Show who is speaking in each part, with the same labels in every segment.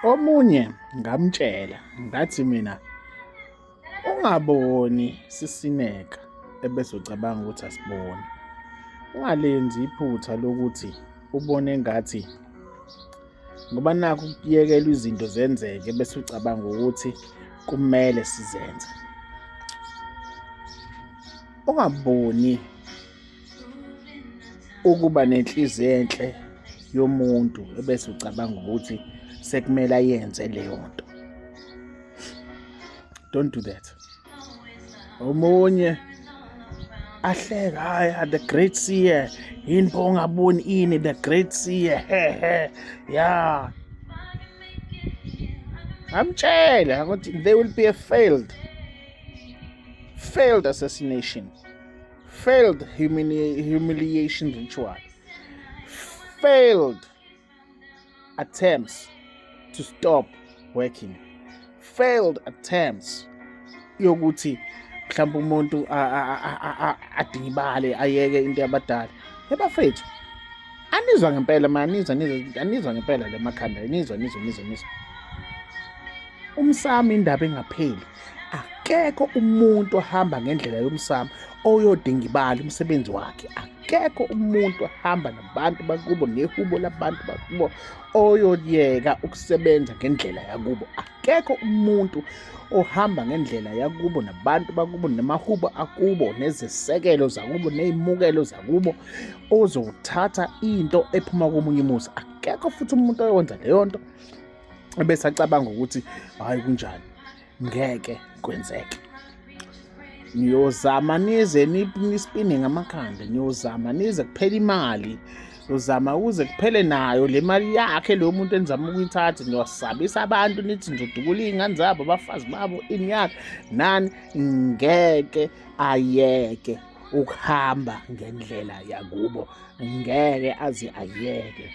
Speaker 1: Omunye ngamtshela ngathi mina ungaboni sisineka ebese ucabanga ukuthi asiboni. Ungalenzi iphutha lokuthi ubone ngathi ngoba nakho ukuyekelwa izinto zenzeke bese ucabanga ukuthi kumele sizenze. Ungaboni ukuba nenhliziyo enhle yomuntu ebese ucabanga ukuthi sekumele ayenze leyo nto. Don't do that. Omunye ahleka haya the great seer yini pho ungaboni ini the great seer yeah. Amtshela ukuthi there will be a failed assassination, failed humiliation ritual, failed attempts to stop working, failed attempts yokuthi mhlawumbe umuntu adibale ayeke into yabadala. Ebafethu anizwa ngempela anizwa ngempela lemakhanda nizwa umsamo indaba engapheli. Akekho umuntu ohamba ngendlela yomsamo oyodinga ibali umsebenzi wakhe. Akekho umuntu ohamba nabantu bakubo nehubo labantu bakubo oyoyeka ukusebenza ngendlela yakubo. Akekho umuntu ohamba ngendlela yakubo nabantu bakubo namahubo akubo nezisekelo zakubo nezimukelo zakubo ozothatha into ephuma komunye umuzi. Akekho futhi umuntu oyonza leyo nto ebese acabanga ukuthi hayi kunjani. Ngeke kwenzeke. Niyozama nize nispine ngamakhanda, niyozama nize kuphela imali, niyozama ukuze kuphele nayo le mali yakhe leyo muntu enzama ukuyithatha. Niyosabisa abantu nithi nizodukula iy'ngane zabo abafazi babo inyaka nani. Ngeke ayeke ukuhamba ngendlela yakubo, ngeke aze ayeke.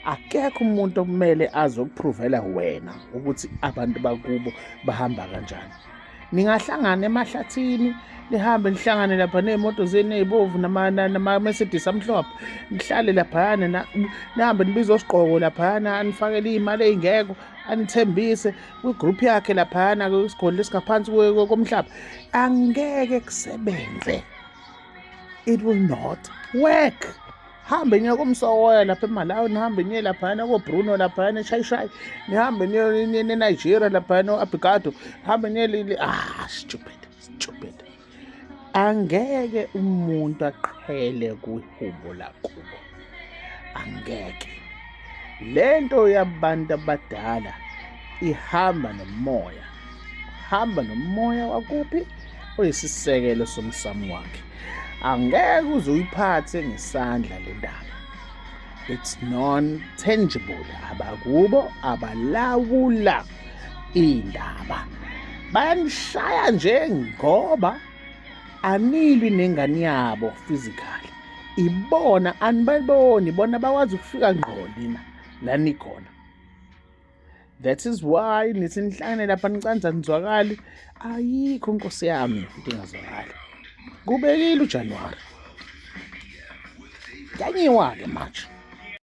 Speaker 1: Akekho umuntu okumele azokupruvela wena ukuthi abantu bakubo bahamba kanjani. Ningahlangana emahlathini nihambe nihlangane lapha nezimoto zenu ezibovu nama-Mercedes amhlophe, nihlale laphayana nihambe nibize osiqoko laphayana anifakele iy'mali ey'ngekho anithembise kwigroup yakhe laphayana kwisigodlo esingaphansi komhlaba. Angeke kusebenze. It will not work. Hambe niye komsowoya lapha eMalawi, nihambe niye laphayana koBruno laphayana eShayishayi, nihambe niye eNigeria laphayana o-Abigado, hambe niye stupid. Angeke umuntu aqhele kwihubo lakubo. Angeke. Lento yabantu abadala ihamba nomoya. Hamba nomoya wakuphi oyisisekelo somsamo wakhe. Angeke uze uyiphathe ngesandla le ndaba. It's non-tangible. Abakubo abalawula indaba. Bayanishaya nje ngoba anilwi nengane yabo physically. Ibona anibaboni, bona bakwazi ukufika ngqo la nikhona. That is why nithi nihlangane lapha nicanza nizwakali. Ayikho Nkosi yami into engazwakali. Kubekile uJanuwari. Yanyiwa-ke manje.